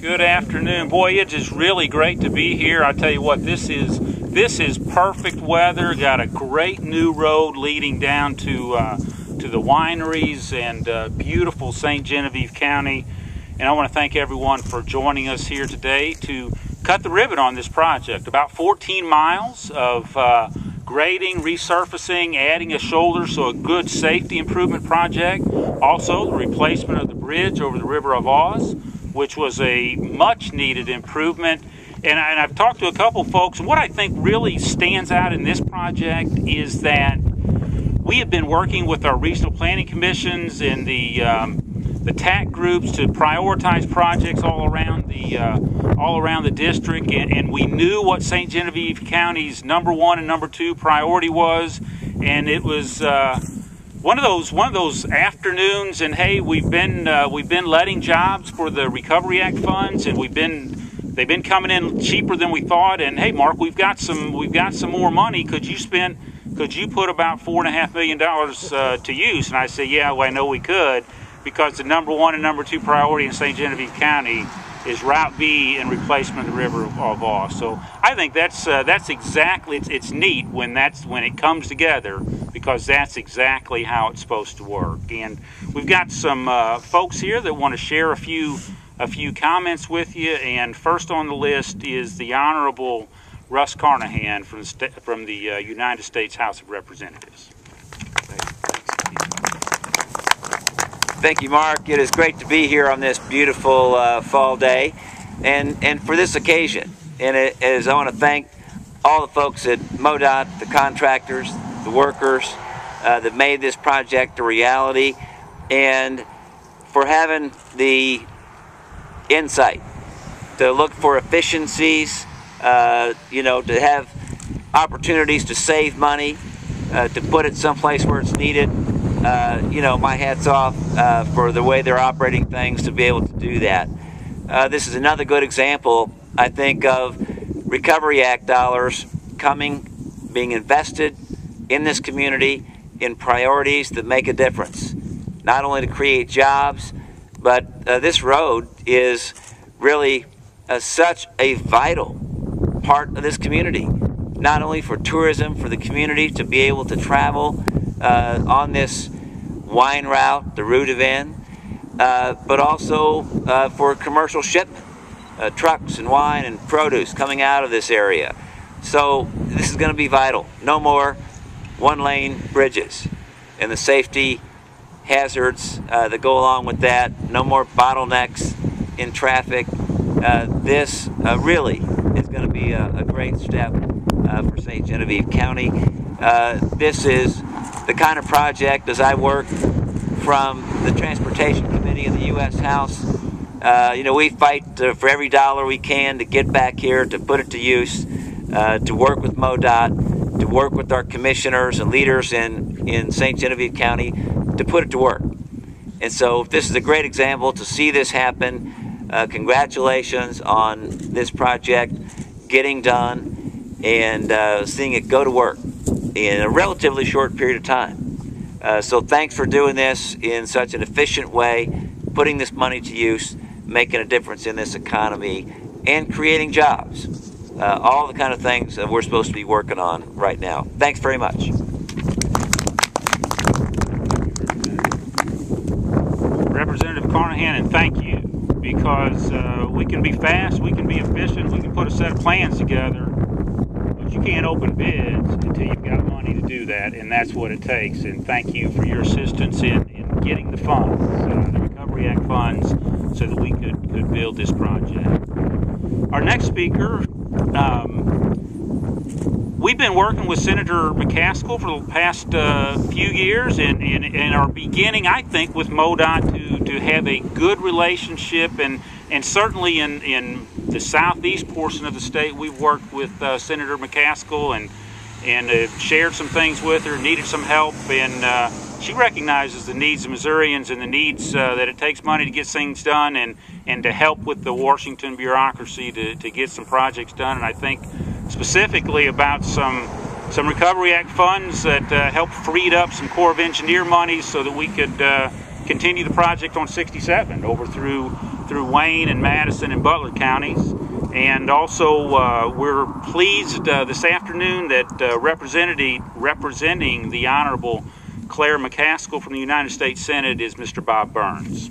Good afternoon. Boy, it's just really great to be here. I tell you what, this is perfect weather. Got a great new road leading down to the wineries and beautiful St. Genevieve County. And I want to thank everyone for joining us here today to cut the ribbon on this project. About 14 miles of grading, resurfacing, adding a shoulder, so a good safety improvement project. Also, the replacement of the bridge over the River of Oz, which was a much needed improvement. And I've talked to a couple folks, and what I think really stands out in this project is that we have been working with our regional planning commissions and the TAC groups to prioritize projects all around the district, and we knew what St. Genevieve County's #1 and #2 priority was, and it was one of those afternoons. And hey, we've been letting jobs for the Recovery Act funds, and they've been coming in cheaper than we thought. And hey, Mark, we've got some more money. Could you put about $4.5 million to use? And I said, yeah, well, I know we could, because the #1 and #2 priority in St. Genevieve County is Route B and replacement of the River of Oz. So I think that's exactly, it's neat when it comes together, because that's exactly how it's supposed to work. And we've got some folks here that want to share a few comments with you. And first on the list is the Honorable Russ Carnahan from the United States House of Representatives. Thank you, Mark. It is great to be here on this beautiful fall day, and for this occasion. And I want to thank all the folks at MoDOT, the contractors, the workers that made this project a reality, and for having the insight to look for efficiencies, to have opportunities to save money, to put it someplace where it's needed. My hat's off for the way they're operating things to be able to do that. This is another good example, I think, of Recovery Act dollars being invested in this community in priorities that make a difference, not only to create jobs, but this road is really such a vital part of this community, not only for tourism, for the community to be able to travel on this wine route, the route of N, but also for commercial shipment, trucks and wine and produce coming out of this area. So this is going to be vital. No more one-lane bridges and the safety hazards that go along with that. No more bottlenecks in traffic. This really is going to be a great step for St. Genevieve County. This is the kind of project, as I work from the Transportation Committee in the U.S. House, we fight for every dollar we can to get back here, to put it to use, to work with MoDOT, to work with our commissioners and leaders in St. Genevieve County, to put it to work. And so this is a great example to see this happen. Congratulations on this project getting done and seeing it go to work in a relatively short period of time. So thanks for doing this in such an efficient way, putting this money to use, making a difference in this economy, and creating jobs. All the kind of things that we're supposed to be working on right now. Thanks very much. Representative Carnahan, and thank you, because we can be fast, we can be efficient, we can put a set of plans together, but you can't open bids until you've got money to do that, and that's what it takes. And thank you for your assistance in getting the funds, the Recovery Act funds, so that we could build this project. Our next speaker, we've been working with Senator McCaskill for the past few years, and are beginning, I think, with MoDOT to have a good relationship, and certainly in the southeast portion of the state, we've worked with Senator McCaskill and shared some things with her, needed some help, and she recognizes the needs of Missourians and the needs that it takes money to get things done, and to help with the Washington bureaucracy to get some projects done. And I think specifically about some Recovery Act funds that helped freed up some Corps of Engineer money so that we could continue the project on 67 over through through Wayne and Madison and Butler counties. And also, we're pleased this afternoon that representing the Honorable Claire McCaskill from the United States Senate is Mr. Bob Burns.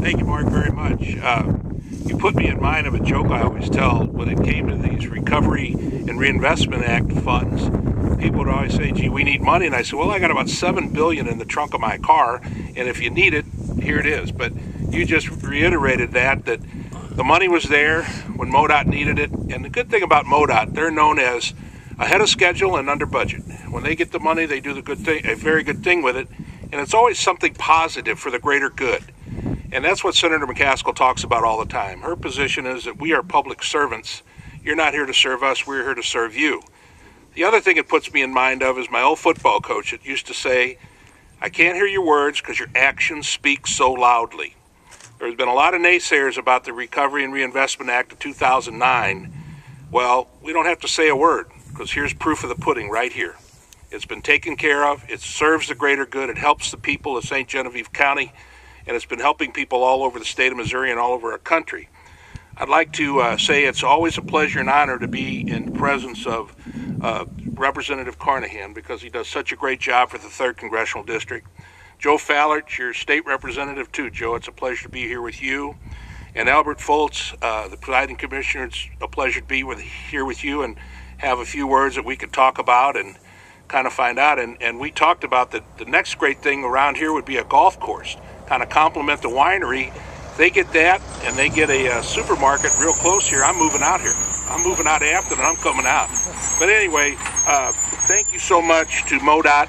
Thank you, Mark, very much. You put me in mind of a joke I always tell when it came to these Recovery and Reinvestment Act funds. People would always say, gee, we need money. And I said, well, I got about $7 billion in the trunk of my car, and if you need it, here it is. But you just reiterated that the money was there when MoDOT needed it. And the good thing about MoDOT, they're known as ahead of schedule and under budget. When they get the money, they do the good thing, a very good thing with it. And it's always something positive for the greater good. And that's what Senator McCaskill talks about all the time. Her position is that we are public servants. You're not here to serve us, we're here to serve you. The other thing it puts me in mind of is my old football coach that used to say, I can't hear your words because your actions speak so loudly. There's been a lot of naysayers about the Recovery and Reinvestment Act of 2009. Well, we don't have to say a word because here's proof of the pudding right here. It's been taken care of, it serves the greater good, it helps the people of St. Genevieve County, and it's been helping people all over the state of Missouri and all over our country. I'd like to say it's always a pleasure and honor to be in the presence of Representative Carnahan because he does such a great job for the 3rd Congressional District. Joe Fallert, your state representative too, Joe. It's a pleasure to be here with you. And Albert Fults, the presiding commissioner, it's a pleasure to be here with you and have a few words that we could talk about and kind of find out. And we talked about the next great thing around here would be a golf course. Kind of complement the winery. If they get that and they get a supermarket real close here, I'm moving out here. I'm moving out after and I'm coming out. But anyway, thank you so much to MoDOT.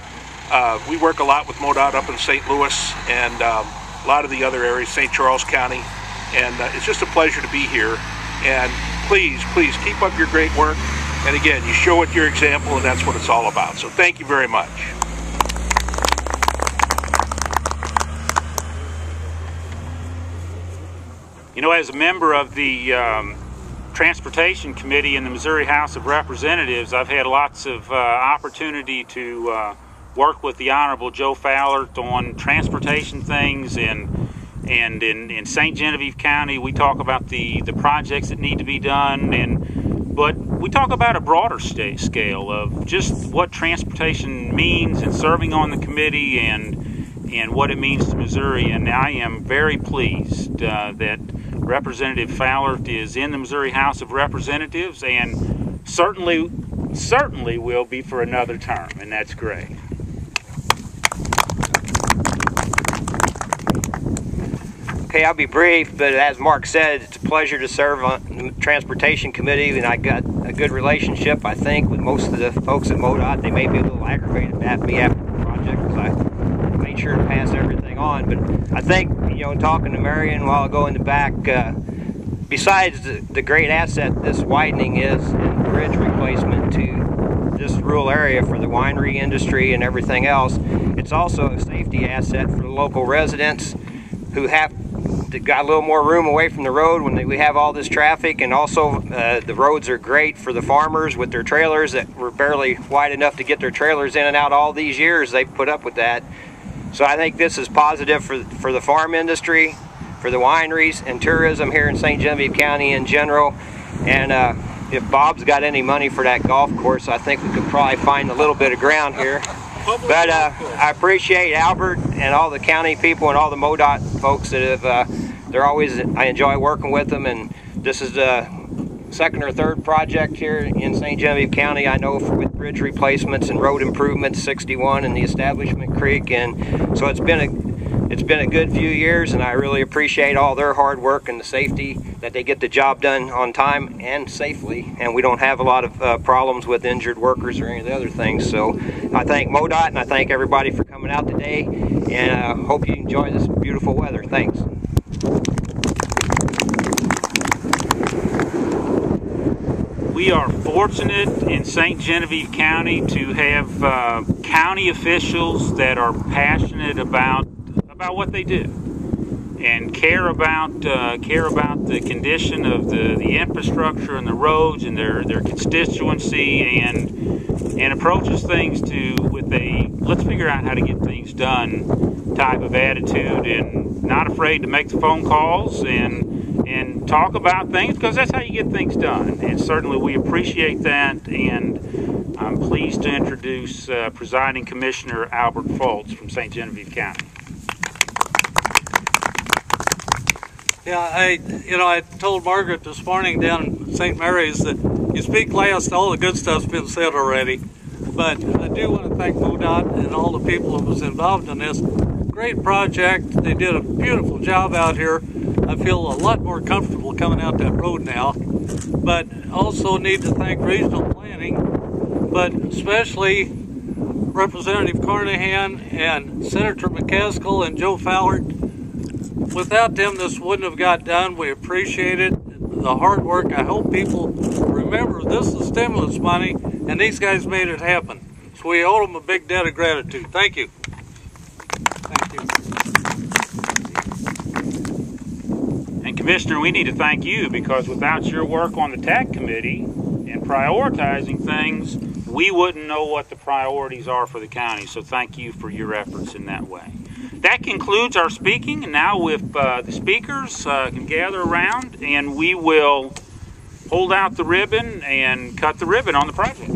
We work a lot with MoDOT up in St. Louis and a lot of the other areas, St. Charles County. And it's just a pleasure to be here. And please, please keep up your great work. And again, you show it your example, and that's what it's all about. So thank you very much. You know, as a member of the Transportation Committee in the Missouri House of Representatives, I've had lots of opportunity to work with the Honorable Joe Fallert on transportation things, and in St. Genevieve County we talk about the projects that need to be done, but we talk about a broader scale of just what transportation means and serving on the committee and what it means to Missouri. And I am very pleased that Representative Fallert is in the Missouri House of Representatives, and certainly will be for another term, and that's great. Okay, I'll be brief, but as Mark said, it's a pleasure to serve on the Transportation Committee, and I got a good relationship, I think, with most of the folks at MoDOT. They may be a little aggravated at me after the project because I made sure to pass everything on, but I think, you know, talking to Marion while I go in the back, besides the great asset this widening is and bridge replacement to this rural area for the winery industry and everything else, it's also a safety asset for the local residents who have got a little more room away from the road when we have all this traffic. And also the roads are great for the farmers with their trailers that were barely wide enough to get their trailers in and out all these years. They've put up with that. So I think this is positive for the farm industry, for the wineries and tourism here in St. Genevieve County in general. And if Bob's got any money for that golf course, I think we could probably find a little bit of ground here. But I appreciate Albert and all the county people and all the MoDOT folks that have, I enjoy working with them, and this is the second or third project here in St. Genevieve County, I know, with bridge replacements and road improvements, 61 and the Establishment Creek, and so it's been a good few years, and I really appreciate all their hard work and the safety that they get the job done on time and safely, and we don't have a lot of problems with injured workers or any of the other things. So I thank MoDOT and I thank everybody for coming out today, and I hope you enjoy this beautiful weather. Thanks. We are fortunate in St. Genevieve County to have county officials that are passionate about what they do and care about the condition of the infrastructure and the roads and their constituency, and approaches things with a let's figure out how to get things done type of attitude, and not afraid to make the phone calls and talk about things, because that's how you get things done. And certainly we appreciate that, and I'm pleased to introduce Presiding Commissioner Albert Fults from St. Genevieve County. Yeah, I told Margaret this morning down in St. Mary's that you speak last, all the good stuff's been said already. But I do want to thank MoDOT and all the people that was involved in this. Great project. They did a beautiful job out here. I feel a lot more comfortable coming out that road now. But also need to thank regional planning, but especially Representative Carnahan and Senator McCaskill and Joe Fallert. Without them, this wouldn't have got done. We appreciate it, the hard work. I hope people remember this is stimulus money, and these guys made it happen. So we owe them a big debt of gratitude. Thank you. Thank you. And Commissioner, we need to thank you, because without your work on the TAC committee and prioritizing things, we wouldn't know what the priorities are for the county. So thank you for your efforts in that way. That concludes our speaking, and now if the speakers can gather around, and we will hold out the ribbon and cut the ribbon on the project.